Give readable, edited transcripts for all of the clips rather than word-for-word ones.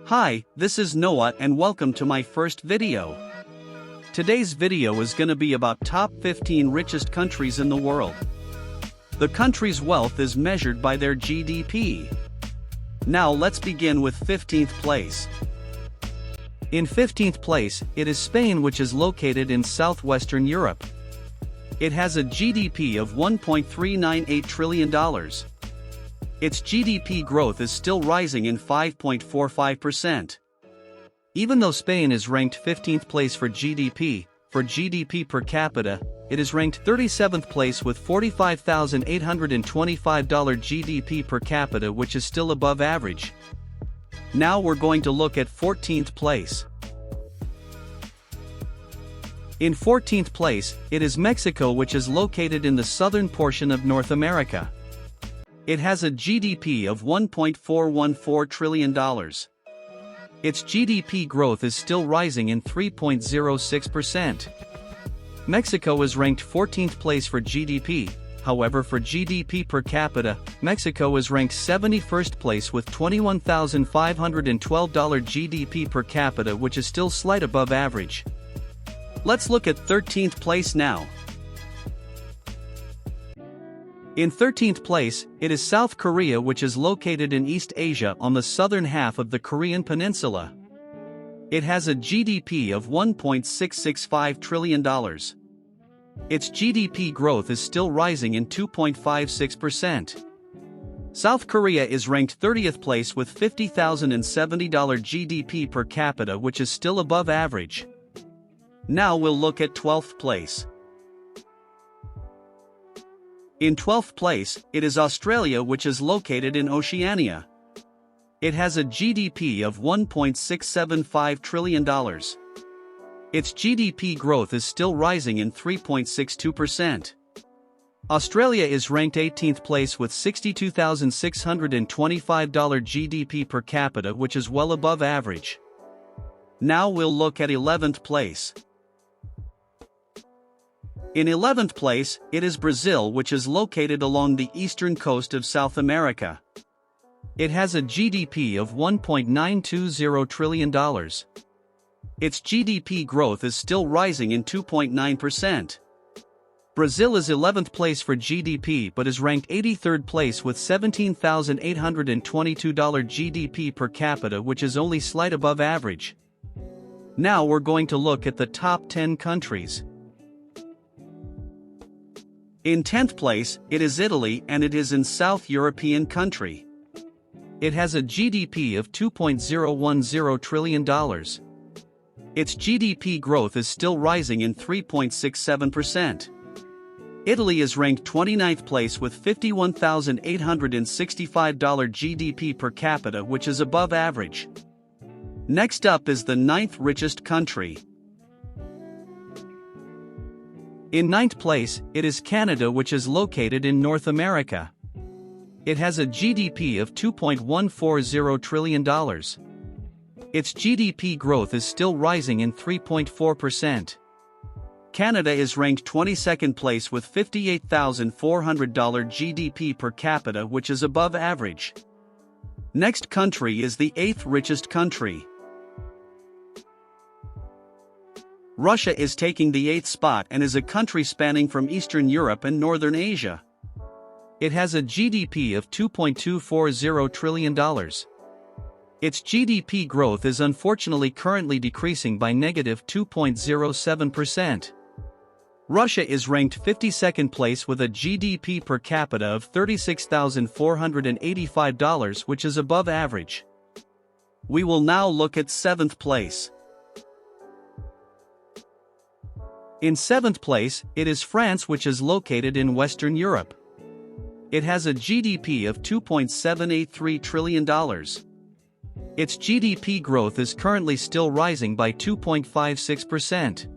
Hi, this is Noah and welcome to my first video. Today's video is gonna be about top 15 richest countries in the world. The country's wealth is measured by their GDP. Now let's begin with 15th place. In 15th place, it is Spain, which is located in southwestern Europe. It has a GDP of $1.398 trillion. Its GDP growth is still rising in 5.45%. Even though Spain is ranked 15th place for GDP per capita, it is ranked 37th place with $45,825 GDP per capita, which is still above average. Now we're going to look at 14th place. In 14th place, it is Mexico, which is located in the southern portion of North America. It has a GDP of $1.414 trillion. Its GDP growth is still rising in 3.06%. Mexico is ranked 14th place for GDP, however for GDP per capita, Mexico is ranked 71st place with $21,512 GDP per capita, which is still slight above average. Let's look at 13th place now. In 13th place, it is South Korea, which is located in East Asia on the southern half of the Korean peninsula. It has a GDP of $1.665 trillion. Its GDP growth is still rising in 2.56%. South Korea is ranked 30th place with $50,070 GDP per capita, which is still above average. Now we'll look at 12th place. In 12th place, it is Australia, which is located in Oceania. It has a GDP of $1.675 trillion. Its GDP growth is still rising in 3.62%. Australia is ranked 18th place with $62,625 GDP per capita, which is well above average. Now we'll look at 11th place. In 11th place, it is Brazil, which is located along the eastern coast of South America. It has a GDP of $1.920 trillion. Its GDP growth is still rising in 2.9%. Brazil is 11th place for GDP but is ranked 83rd place with $17,822 GDP per capita, which is only slight above average. Now we're going to look at the top 10 countries. In 10th place, it is Italy, and it is in South European country. It has a GDP of $2.010 trillion. Its GDP growth is still rising in 3.67%. Italy is ranked 29th place with $51,865 GDP per capita, which is above average. Next up is the 9th richest country. In 9th place, it is Canada, which is located in North America. It has a GDP of $2.140 trillion. Its GDP growth is still rising in 3.4%. Canada is ranked 22nd place with $58,400 GDP per capita, which is above average. Next country is the 8th richest country. Russia is taking the 8th spot and is a country spanning from Eastern Europe and Northern Asia. It has a GDP of $2.240 trillion. Its GDP growth is unfortunately currently decreasing by -2.07%. Russia is ranked 52nd place with a GDP per capita of $36,485, which is above average. We will now look at 7th place. In 7th place, it is France, which is located in Western Europe. It has a GDP of $2.783 trillion. Its GDP growth is currently still rising by 2.56%.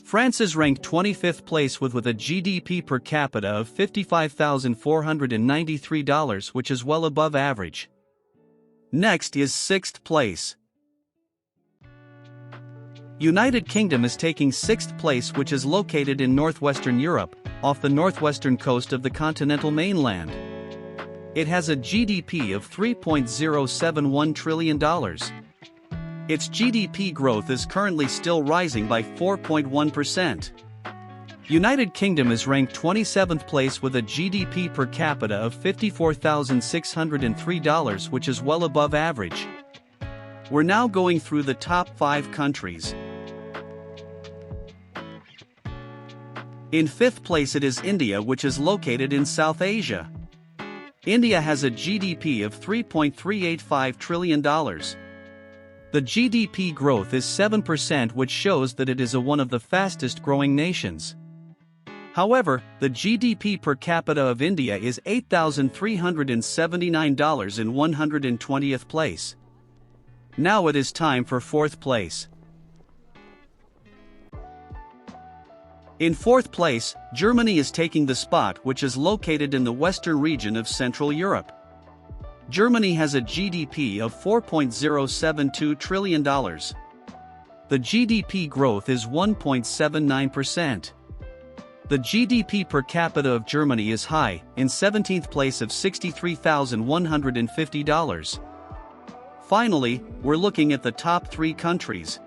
France is ranked 25th place with a GDP per capita of $55,493, which is well above average. Next is 6th place. United Kingdom is taking 6th place, which is located in northwestern Europe, off the northwestern coast of the continental mainland. It has a GDP of $3.071 trillion. Its GDP growth is currently still rising by 4.1%. United Kingdom is ranked 27th place with a GDP per capita of $54,603, which is well above average. We're now going through the top 5 countries. In 5th place it is India, which is located in South Asia. India has a GDP of $3.385 trillion. The GDP growth is 7%, which shows that it is one of the fastest growing nations. However, the GDP per capita of India is $8,379 in 120th place. Now it is time for 4th place. In 4th place, Germany is taking the spot, which is located in the western region of Central Europe. Germany has a GDP of $4.072 trillion. The GDP growth is 1.79%. The GDP per capita of Germany is high, in 17th place of $63,150. Finally, we're looking at the top 3 countries.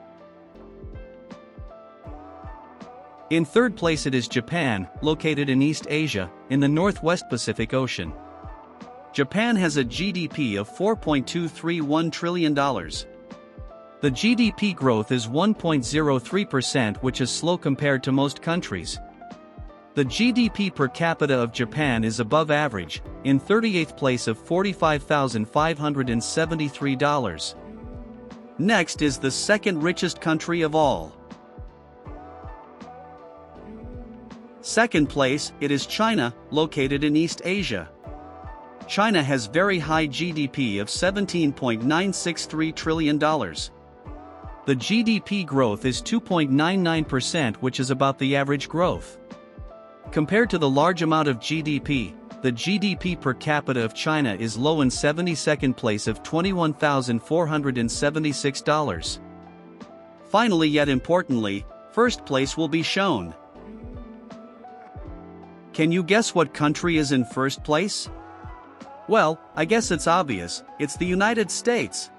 In 3rd place it is Japan, located in East Asia, in the Northwest Pacific Ocean. Japan has a GDP of $4.231 trillion. The GDP growth is 1.03%, which is slow compared to most countries. The GDP per capita of Japan is above average, in 38th place of $45,573. Next is the second richest country of all. 2nd place, it is China, located in East Asia. China has very high GDP of $17.963 trillion. The GDP growth is 2.99%, which is about the average growth. Compared to the large amount of GDP, the GDP per capita of China is low in 72nd place of $21,476. Finally, yet importantly, 1st place will be shown. Can you guess what country is in 1st place? Well, I guess it's obvious, it's the United States.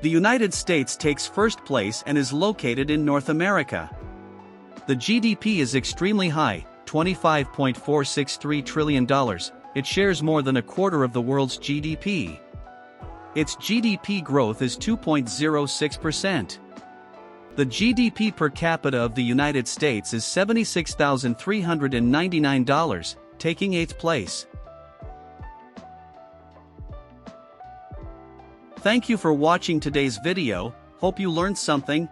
The United States takes 1st place and is located in North America. The GDP is extremely high, $25.463 trillion, it shares more than a quarter of the world's GDP. Its GDP growth is 2.06%. The GDP per capita of the United States is $76,399, taking 8th place. Thank you for watching today's video, hope you learned something.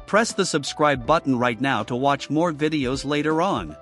Press the subscribe button right now to watch more videos later on.